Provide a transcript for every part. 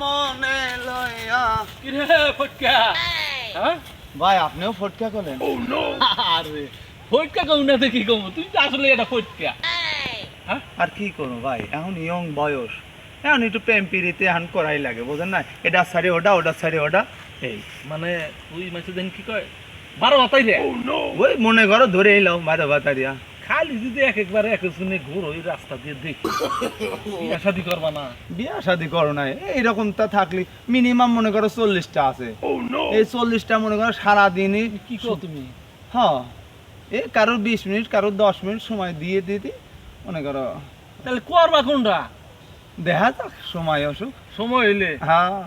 মনে লয়া। কিরে ফটকা হ্যাঁ ভাই আপনিও ফটকা করলেন? আরে ফটকা কম না তো কি কম, তুই তো আসলে এটা ফটকা। হ্যাঁ আর কি করবো ভাই, এখন ইয়ং বয়স, এখন একটু প্রেম পিড়িতে এখন করাই লাগে, বোঝেন না? এটা সারি ওটা, ওটা সারি ওটা, এই মানে তুই মাসে দিন কি কয় 12 বাতাই রে। ওই মনে করো ধরে এলাম বাধা বাতারিয়া। খালি যদি একবারে এক শুনে ঘুর ওই রাস্তা দিয়ে দেখি বিয়া শাদি করবা না? বিয়া শাদি করো না, এইরকম তা থাকলে মিনিমাম মনে করো 40টা আছে। এই 40টা মনে করো সারাদিনই কি কো তুমি? হ্যাঁ, এ কারোর 20 মিনিট কারোর 10 মিনিট সময় দিয়ে দিতে মনে করো। তাহলে করবা কোনটা? দেখা যাক সময় অসুখ। সময় হইলে হ্যাঁ,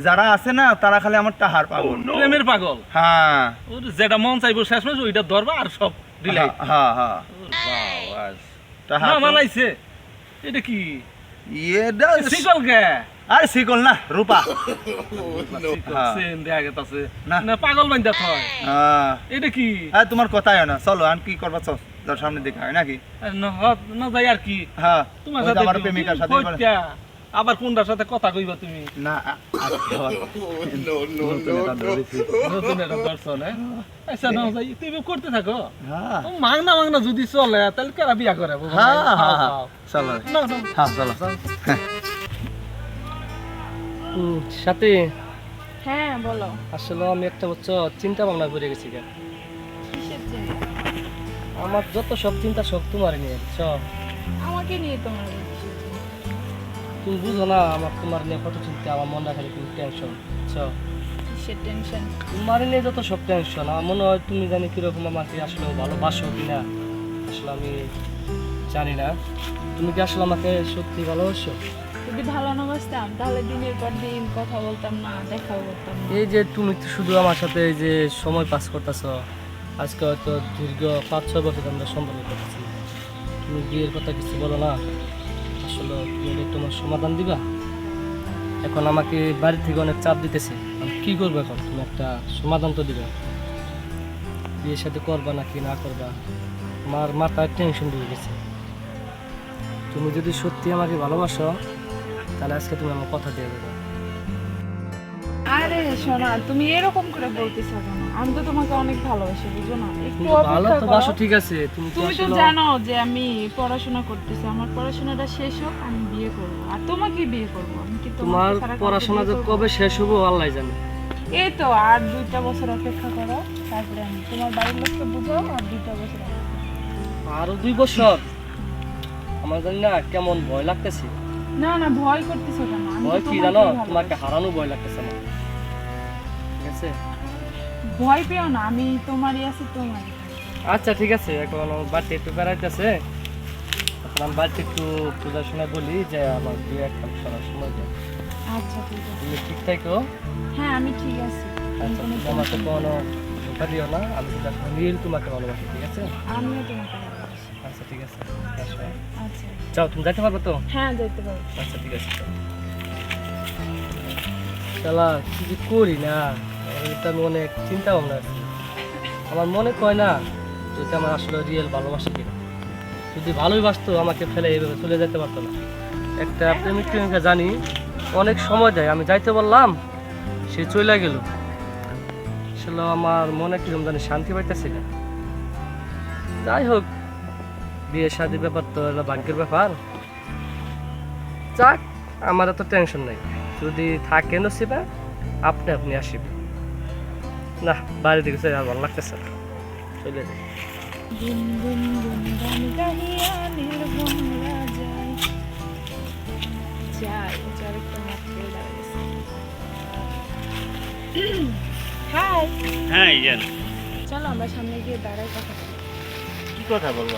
যারা আছে না তারা খালি আমার টাহার পাগল। প্রেমের পাগল। হ্যাঁ ওর যেটা মন চাইবো শেষ মাস ওইটা ধরবা আর সব দিলাই। হ্যাঁ হ্যাঁ টাহা না তো- মানাইছে। এটা কি এটা শিকল কে? আরে শিকল না, রূপা। হ্যাঁ। সেন দেখা গেতাছে না। না পাগল বান্দা থয়। হ্যাঁ, এটা কি? আর তোমার কথাই হয় না, চলো আর কি করবা, চল যার সামনে দেখা হয় নাকি? না যাই আর কি হ্যাঁ, তোমার ওই যে সাথে আমার কি- প্রেমিকার সাথে তুমি ফটকা। আবার কোনটার সাথে কথা কইবা তুমি? না নতুন এটা ধরেছি। নতুন একটা দর্শন হ্যাঁ? আচ্ছা না যাই তুমি করতে থাকো। হ্যাঁ মাংনা মাংনা যদি চলে তাহলে কারা বিয়া করে বাবা? হ্যাঁ খাও, হ্যাঁ খাও। চলো না না হ্যাঁ চলো। সাথে হ্যাঁ বলো। আসলে আমি একটা চিন্তা ভাবনা করে গেছি কেন, কিসের চিন্তা? আমার যত সব চিন্তা সব তোমার নিয়ে সব। আমাকে নিয়ে তোমার কিসের চিন্তা? তুমি বুঝো না আমার তোমার নিয়ে কত চিন্তা, আমার মনে খালি তুমি টেনশন সব। কিসের টেনশন? তোমার নিয়ে যত সব টেনশন, আমার মনে হয় তুমি জানি কিরকম আমাকে আসলে ভালোবাসো কিনা, আসলে আমি জানি না। তুমি কি আসলে আমাকে সত্যি ভালোবাসো? যদি ভালো না বাসতাম তাহলে দিনের পর দিন কথা বলতাম না, দেখাও করতাম না। এই যে তুমি তো শুধু আমার সাথে এই যে সময় পাস করতেছো, আজকে হয়তো দীর্ঘ 5-6 বছর আমরা সম্পর্ক করতেছি, তুমি বিয়ের কথা কিছু বলো না। আসলে তুমি এটা তোমার সমাধান দিবা? এখন আমাকে বাড়ি থেকে অনেক চাপ দিতেছে, আমি কি করবো এখন? তুমি একটা সমাধান তো দিবা, বিয়ের সাথে করবা নাকি না করবা। আমার মাথায় টেনশন ঢুকে গেছে। তুমি যদি সত্যি আমাকে ভালোবাসো তাহলে আজকে তুমি আমার কথা দিয়ে দেবে। আরে শোনা, তুমি এরকম করে বলতেছো কেন? আমি তো তোমাকে অনেক ভালোবাসি, বুঝো না? একটু তুমি ভালো অপেক্ষা তো করো। বাসো, ঠিক আছে, তুমি তুমি তো জানো যে আমি পড়াশোনা করতেছি, আমার পড়াশোনাটা শেষ হোক আমি বিয়ে করব, আর তোমাকে বিয়ে করব। আমি কি তোমার ছাড়া কাউকে পড়াশোনা বিয়ে যে করবো? কবে শেষ হবো আল্লাহ জানে। এই তো আর 2টা বছর অপেক্ষা করো, তারপরে আমি তোমার বাড়ির লোককে বুঝাও, আর 2টা বছর অপেক্ষা করো। আরো 2 বছর? আমার জানি না কেমন ভয় লাগতেছে। না না, ভয় করতেছো কেন? আমি তো ভয় কি তোমাকেই জানো, ভালোবাসি। তোমাকে হারানো ভয় লাগতেছে আমার, ঠিক আছে? ভয় পেও না, আমি তোমারই আছি, তোমারই। আচ্ছা ঠিক আছে, এখন আমার বাড়িতে একটু বেড়াইতেছে, এখন আমি বাড়িতে একটু পূজাশোনা বলি যে আমার বিয়ে একটা করার সময় দেয়। আচ্ছা ঠিক আছে। তুমি ঠিক থাকো। হ্যাঁ আমি ঠিক আছি। আচ্ছা, কোনো তুমি আমাকে tension কোনো নেই। ধোকা দিও না, আমি কিন্তু এখন রিয়েল তোমাকে ভালোবাসি, ঠিক আছে? আমিও তোমাকে ভালোবাসি। আচ্ছা ঠিক আছে, আসো। আচ্ছা যাও, তুমি যাইতে পারবে তো? হ্যাঁ, যেতে পারো। আচ্ছা ঠিক আছে। শালা কি যে করি না, এটা আমি অনেক চিন্তা ভাবনা আছি। আমার মনে কয় না যদি আমার আসলে রিয়েল ভালোবাসা কিনা, যদি ভালোই বাসতো আমাকে ফেলে এইভাবে চলে যেতে পারতো না। একটা প্রেমিক প্রেমিকা জানি অনেক সময় দেয়, আমি যাইতে বললাম সে চলে গেল, আসলে আমার মনে কিরকম জানি শান্তি পাইতেছি না। যাই হোক, বিয়ে শাদীর ব্যাপার তো এটা ভাগ্যের ব্যাপার। যাক, আমার এত টেনশন নাই, যদি থাকে নসিবে আপনি আপনি আসিবে না। বাইরে দিকে চলে আর ভালো লাগতেছে না, চলে যাই। গুন গুন গুন গান গাহিয়া নির্ভরা যায় যায় যার কোনো ফেল আছে। হাই, হ্যাঁ ইয়ান, চলো আমরা সামনে গিয়ে দাঁড়াই, কথা বলি। কি কথা বলবো?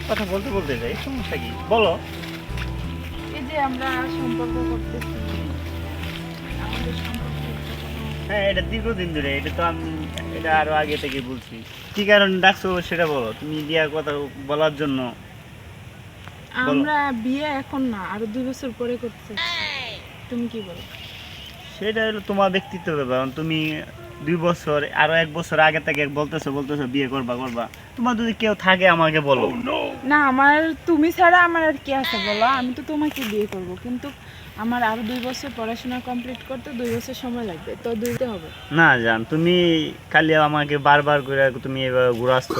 কথা বলতে বলতে যাই, সমস্যা কি বলো? এই যে আমরা সম্পর্ক করতেছি, আমাদের সম্পর্কে হ্যাঁ, এটা দীর্ঘদিন ধরে, এটা তো আমি এটা আরো আগে থেকে বলছি। কি কারণ ডাকছো সেটা বলো, তুমি বিয়ার কথা বলার জন্য। আমরা বিয়ে এখন না, আরো 2 বছর পরে করতে চাচ্ছি। তুমি কি বলো? সেটা হলো তোমার ব্যক্তিত্ব ব্যাপার। তুমি 2 বছর আরো 1 বছর আগে থেকে বলতেছো বিয়ে করবা করবা, তোমার যদি কেউ থাকে আমাকে বলো। না, আমার তুমি ছাড়া আমার আর কে আছে বলো? আমি তো তোমাকে বিয়ে করব, কিন্তু আমার আরো 2 বছর পড়াশোনা কমপ্লিট করতে 2 বছর সময় লাগবে, তো দিতে হবে। না জান, তুমি খালি আমাকে বারবার করে তুমি এভাবে ঘুরাচ্ছ,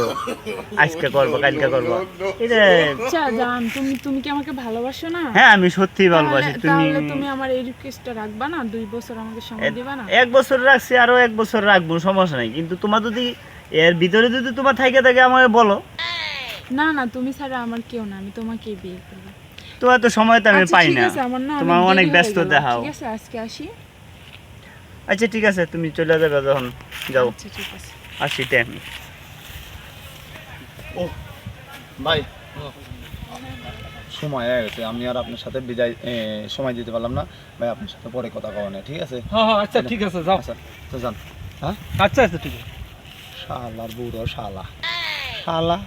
আজকে করবো কালকে করবো, এটা আচ্ছা জান, তুমি কি আমাকে ভালোবাসো না? হ্যাঁ আমি সত্যি ভালোবাসি। তাহলে তুমি আমার এই রিকোয়েস্টটা রাখবা না? 2 বছর আমাকে সময় দিবা না? 1 বছর রাখছি, আরো 1 বছর রাখবো, সমস্যা নাই, কিন্তু তোমার যদি এর ভিতরে যদি তোমার থাকে থাকে আমাকে বলো। না না, তুমি ছাড়া আমার কেউ না, আমি তোমাকেই বিয়ে করব। তোমার তো সময় তো আমি আচ্ছা, পাই ঠিক না, আছে, আমার না তোমার অনেক অনেক দেরি হয়ে ব্যস্ত গেল। দেখাও। ঠিক আছে, আজকে আসি। আচ্ছা ঠিক আছে, তুমি চলে যাবে যখন, যাও। আচ্ছা ঠিক আছে। আসি আমি। ও ভাই, সময় হয়ে গেছে, আমি আর আপনার সাথে বিদায় সময় দিতে পারলাম না ভাই, আপনার সাথে পরে কথা কওয়া নেই, ঠিক আছে? হ্যাঁ হ্যাঁ, আচ্ছা ঠিক আছে, যাও। আচ্ছা তো যান। হ্যাঁ, আচ্ছা আচ্ছা ঠিক আছে। শালার বুড়ো শালা, শালা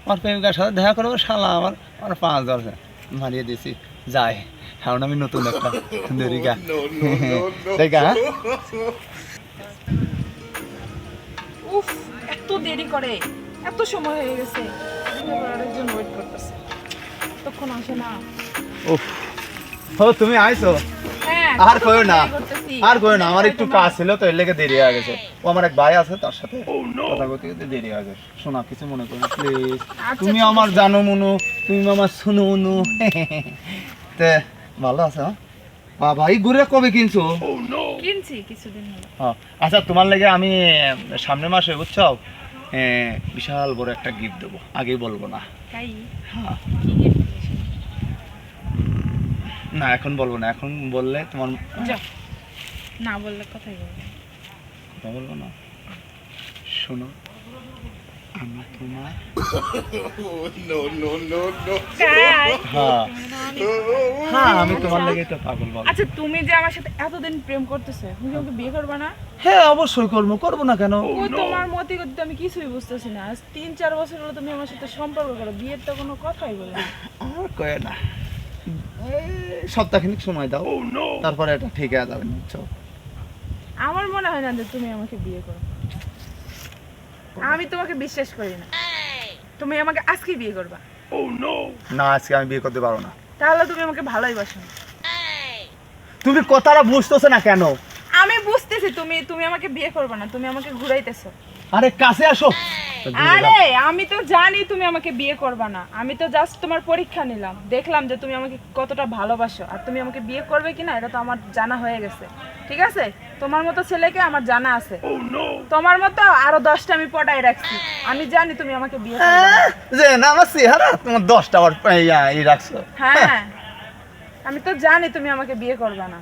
আমার প্রেমিকার সাথে দেখা করবো, শালা আমার আমার 5-10 মারিয়ে দিয়েছি, যায় এখন আমি নতুন একটা দরিকা দেখা। হ্যাঁ উফ, এত দেরি করে, এত সময় হয়ে গেছে, আরেকজন ওয়েট করতেছে, তখন আসে না। উফ, ও তুমি আইছো? হ্যাঁ, আর কইও না, try করতেছি। আর কইও না, আমার একটু তোমার- কাজ ছিল তো এর লেগে দেরি হয়ে গেছে। ও আমার এক ভাই আছে, তার সাথে কথা বলতে গেতে দেরি হয়ে গেছে। শোনা, কিছু মনে করো প্লিজ, আচ্ছা, তুমি ঠিক আমার জানো মনু, তুমি আমার শুনো মনু। তে ভালো আছে? বাবা এই ঘুরে কবে কিনছো? কিনছি কিছুদিন হলো। হ্যাঁ, আচ্ছা তোমার লেগে আমি সামনের মাসে বুঝছো বিশাল বড় একটা গিফট দেবো, আগেই বলবো না। তাই? হ্যাঁ, কি gift দিয়েছো? না এখন বলবো না, এখন বললে তোমার যাও, না বললে কথাই বলবো। কথা বলবো না। শোনো, আমি তোমার তাই? হ্যাঁ হ্যাঁ, আমি তোমার লেগে তো পাগল বল। আচ্ছা, তুমি যে আমার সাথে এতদিন প্রেম করতেছো, তুমি কি আমাকে বিয়ে করবে না? হ্যাঁ অবশ্যই করবো, করবো না কেন? ও তোমার মতি গতি তো আমি কিছুই বুঝতেছি না। আজ 3-4 বছর হলো তুমি আমার সাথে সম্পর্ক করো, বিয়ের তো কোনো কথাই বলো না। আর কয়ে না, সপ্তাহখানিক সময় দাও, তারপরে এটা ঠিক হয়ে যাবে, বুঝছো? আমার মনে হয় না যে তুমি আমাকে বিয়ে করো। আমি তোমাকে বিশ্বাস করি না। তুমি আমাকে আজকে বিয়ে করবা? না, আজকে আমি বিয়ে করতে পারবো না। তাহলে তুমি আমাকে ভালোই বাসো না। তুমি কথাটা বুঝতেছো না কেন? আমি বুঝতেছি তুমি আমাকে বিয়ে করবে না, তুমি আমাকে ঘুরাইতেছো। আরে কাছে আসো। আরে আমি তো জানি তুমি আমাকে বিয়ে করবে না, আমি তো জাস্ট তোমার পরীক্ষা নিলাম, দেখলাম যে তুমি আমাকে কতটা ভালোবাসো, আর তুমি আমাকে বিয়ে করবে কিনা এটা তো আমার জানা হয়ে গেছে। ঠিক আছে, তোমার মতো ছেলেকে আমার জানা আছে, তোমার মতো আরো 10টা আমি পটাই রাখছি, আমি জানি তুমি আমাকে বিয়ে করবে না। যে না আমার চেহারা তোমার 10টা বার এই রাখছো। হ্যাঁ, আমি তো জানি তুমি আমাকে বিয়ে করবে না,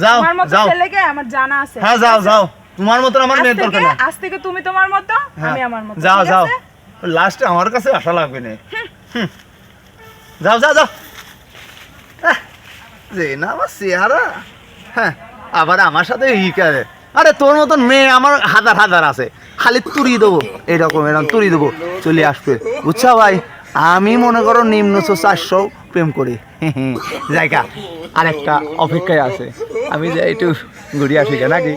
যাও তোমার মতো যাও, ছেলেকে আমার জানা আছে। হ্যাঁ যাও যাও, তোমার মতো আমার মেয়ের দরকার না। আজ থেকে তুমি তোমার মতো, হ্যাঁ, আমি আমার মতো। যাও ঠিক যাও, আছে? লাস্টে আমার কাছে আশা লাগবে না। যাও যাও যাও। যে না আমার চেহারা, হ্যাঁ আবার আমার সাথে ই করে। আরে তোর মতন মেয়ে আমার হাজার হাজার আছে, খালি তুড়ি দেবো, এরকম এরকম তুড়ি দেবো, চলে আসবে, বুঝছো ভাই? আমি মনে করো নিম্ন 400 প্রেম করি। জায়গা আরেকটা অপেক্ষায় আছে, আমি যাই একটু ঘুরে আসি নাকি?